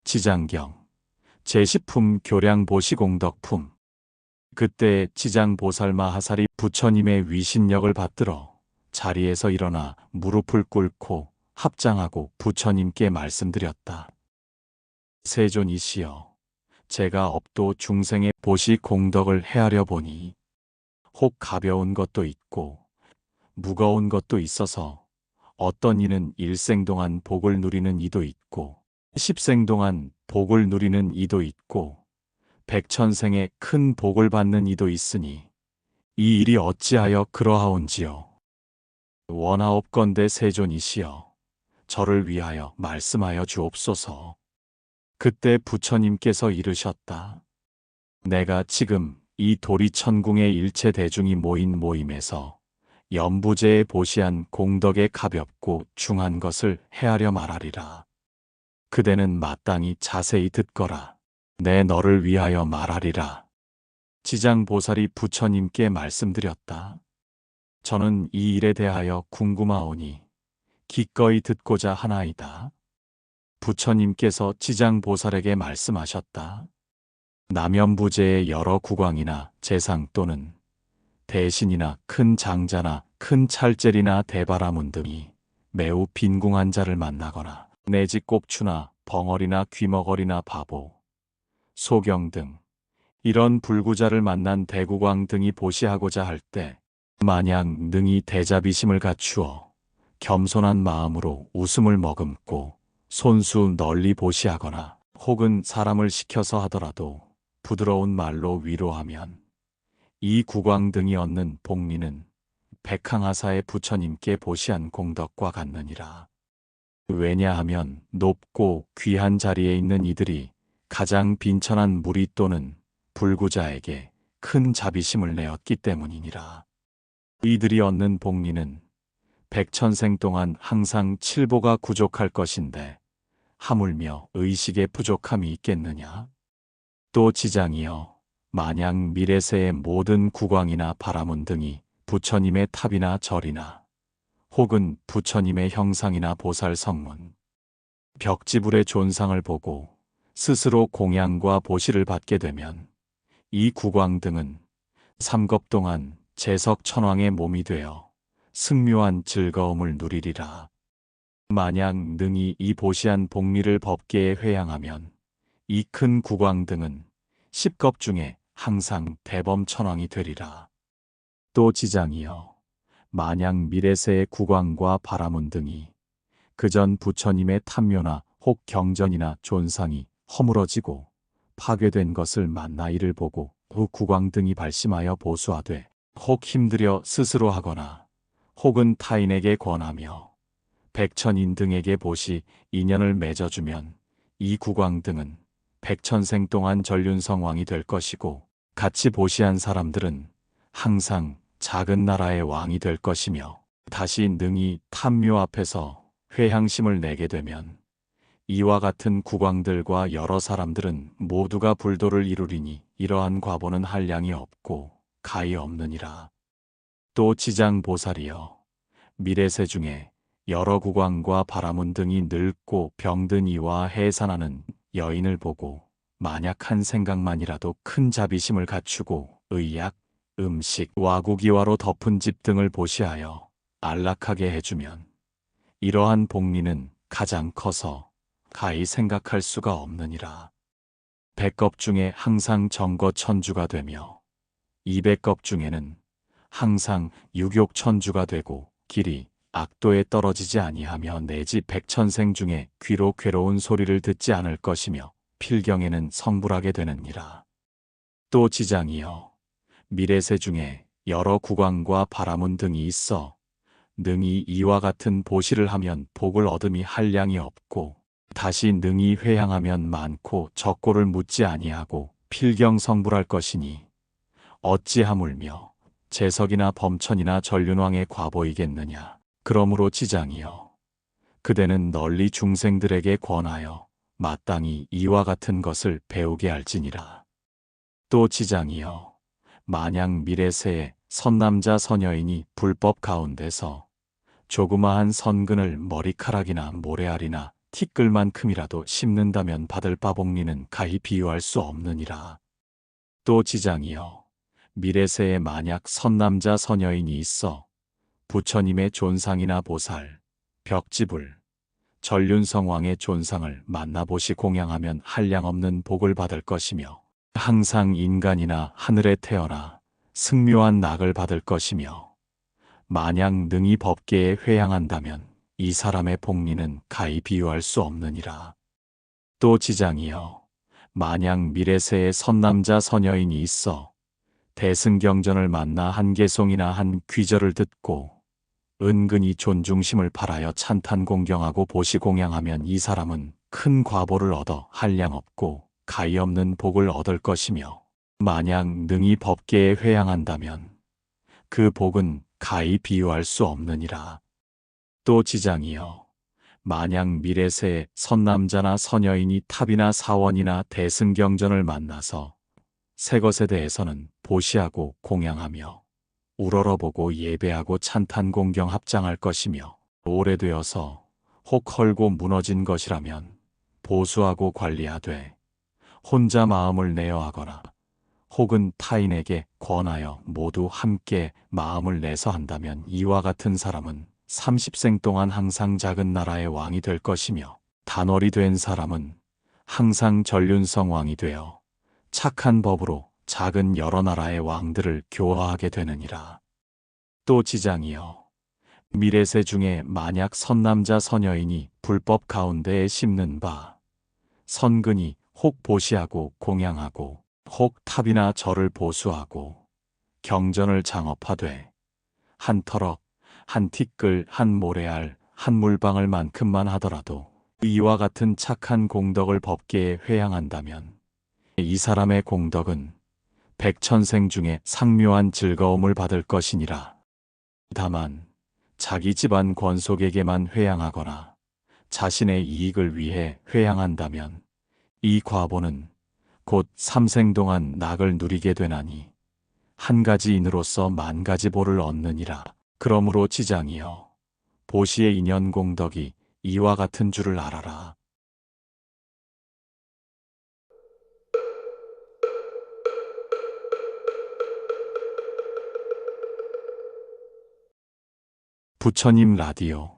지장경 제10품 교량보시공덕품. 그때 지장보살 마하살이 부처님의 위신력을 받들어 자리에서 일어나 무릎을 꿇고 합장하고 부처님께 말씀드렸다. 세존이시여, 제가 업도 중생의 보시 공덕을 헤아려 보니 혹 가벼운 것도 있고 무거운 것도 있어서 어떤 이는 일생 동안 복을 누리는 이도 있고 십생 동안 복을 누리는 이도 있고 백천생의 큰 복을 받는 이도 있으니 이 일이 어찌하여 그러하온지요. 원하옵건대 세존이시여, 저를 위하여 말씀하여 주옵소서. 그때 부처님께서 이르셨다. 내가 지금 이 도리천궁의 일체 대중이 모인 모임에서 연부제에 보시한 공덕의 가볍고 중한 것을 헤아려 말하리라. 그대는 마땅히 자세히 듣거라. 내 너를 위하여 말하리라. 지장보살이 부처님께 말씀드렸다. 저는 이 일에 대하여 궁금하오니 기꺼이 듣고자 하나이다. 부처님께서 지장보살에게 말씀하셨다. 남연부제의 여러 국왕이나 재상 또는 대신이나 큰 장자나 큰 찰젤이나 대바라문 등이 매우 빈궁한 자를 만나거나 내지 꼽추나 벙어리나 귀머거리나 바보, 소경 등 이런 불구자를 만난 대국왕 등이 보시하고자 할 때 마냥 능히 대자비심을 갖추어 겸손한 마음으로 웃음을 머금고 손수 널리 보시하거나 혹은 사람을 시켜서 하더라도 부드러운 말로 위로하면 이 국왕 등이 얻는 복리는 백항하사의 부처님께 보시한 공덕과 같느니라. 왜냐하면 높고 귀한 자리에 있는 이들이 가장 빈천한 무리 또는 불구자에게 큰 자비심을 내었기 때문이니라. 이들이 얻는 복리는 백천생 동안 항상 칠보가 부족할 것인데 하물며 의식의 부족함이 있겠느냐? 또 지장이여, 만약 미래세의 모든 국왕이나 바라문 등이 부처님의 탑이나 절이나 혹은 부처님의 형상이나 보살 성문, 벽지불의 존상을 보고 스스로 공양과 보시를 받게 되면 이 국왕 등은 삼겁 동안 재석천왕의 몸이 되어 승묘한 즐거움을 누리리라. 만약 능히 이 보시한 복리를 법계에 회양하면 이 큰 국왕 등은 십겁 중에 항상 대범천왕이 되리라. 또 지장이여, 만약 미래세의 국왕과 바라문 등이 그전 부처님의 탐묘나 혹 경전이나 존상이 허물어지고 파괴된 것을 만나 이를 보고 그 국왕 등이 발심하여 보수하되 혹 힘들여 스스로 하거나 혹은 타인에게 권하며 백천인 등에게 보시 인연을 맺어주면 이 국왕 등은 백천생 동안 전륜성왕이 될 것이고 같이 보시한 사람들은 항상 작은 나라의 왕이 될 것이며 다시 능히 탐묘 앞에서 회향심을 내게 되면 이와 같은 국왕들과 여러 사람들은 모두가 불도를 이루리니 이러한 과보는 한량이 없고 가히 없느니라. 또 지장보살이여, 미래세 중에 여러 국왕과 바라문 등이 늙고 병든 이와 해산하는 여인을 보고 만약 한 생각만이라도 큰 자비심을 갖추고 의약, 음식, 와구기와로 덮은 집 등을 보시하여 안락하게 해주면 이러한 복리는 가장 커서 가히 생각할 수가 없느니라. 100겁 중에 항상 정거천주가 되며 200겁 중에는 항상 유욕천주가 되고 길이 악도에 떨어지지 아니하며 내지 백천생 중에 귀로 괴로운 소리를 듣지 않을 것이며 필경에는 성불하게 되느니라. 또 지장이여, 미래세 중에 여러 국왕과 바라문 등이 있어 능히 이와 같은 보시를 하면 복을 얻음이 한량이 없고 다시 능히 회향하면 많고 적고를 묻지 아니하고 필경 성불할 것이니 어찌하물며 재석이나 범천이나 전륜왕의 과보이겠느냐. 그러므로 지장이여, 그대는 널리 중생들에게 권하여 마땅히 이와 같은 것을 배우게 할지니라. 또 지장이여, 만약 미래세에 선남자 선여인이 불법 가운데서 조그마한 선근을 머리카락이나 모래알이나 티끌만큼이라도 심는다면 받을 빠복리는 가히 비유할 수 없느니라. 또 지장이여, 미래세에 만약 선남자 선여인이 있어 부처님의 존상이나 보살, 벽지불, 전륜성왕의 존상을 만나보시 공양하면 한량없는 복을 받을 것이며 항상 인간이나 하늘에 태어나 승묘한 낙을 받을 것이며 만약 능히 법계에 회양한다면 이 사람의 복리는 가히 비유할 수 없느니라. 또 지장이여, 만약 미래세에 선남자 선여인이 있어 대승경전을 만나 한 개송이나 한 귀절을 듣고 은근히 존중심을 발하여 찬탄 공경하고 보시 공양하면 이 사람은 큰 과보를 얻어 한량없고 가히 없는 복을 얻을 것이며 만약 능히 법계에 회양한다면 그 복은 가히 비유할 수 없느니라. 또 지장이여, 만약 미래세에 선남자나 선여인이 탑이나 사원이나 대승경전을 만나서 새 것에 대해서는 보시하고 공양하며 우러러보고 예배하고 찬탄 공경 합장할 것이며 오래되어서 혹 헐고 무너진 것이라면 보수하고 관리하되 혼자 마음을 내어 하거나 혹은 타인에게 권하여 모두 함께 마음을 내서 한다면 이와 같은 사람은 30생 동안 항상 작은 나라의 왕이 될 것이며 단월이 된 사람은 항상 전륜성 왕이 되어 착한 법으로 작은 여러 나라의 왕들을 교화하게 되느니라. 또 지장이여, 미래세 중에 만약 선남자 선여인이 불법 가운데에 심는 바 선근이 혹 보시하고 공양하고 혹 탑이나 절을 보수하고 경전을 장업하되 한 터럭, 한 티끌, 한 모래알, 한 물방울 만큼만 하더라도 이와 같은 착한 공덕을 법계에 회양한다면 이 사람의 공덕은 백천생 중에 상묘한 즐거움을 받을 것이니라. 다만 자기 집안 권속에게만 회양하거나 자신의 이익을 위해 회양한다면 이 과보는 곧 삼생 동안 낙을 누리게 되나니 한 가지 인으로서 만 가지 보를 얻느니라. 그러므로 지장이여, 보시의 인연 공덕이 이와 같은 줄을 알아라. 부처님 라디오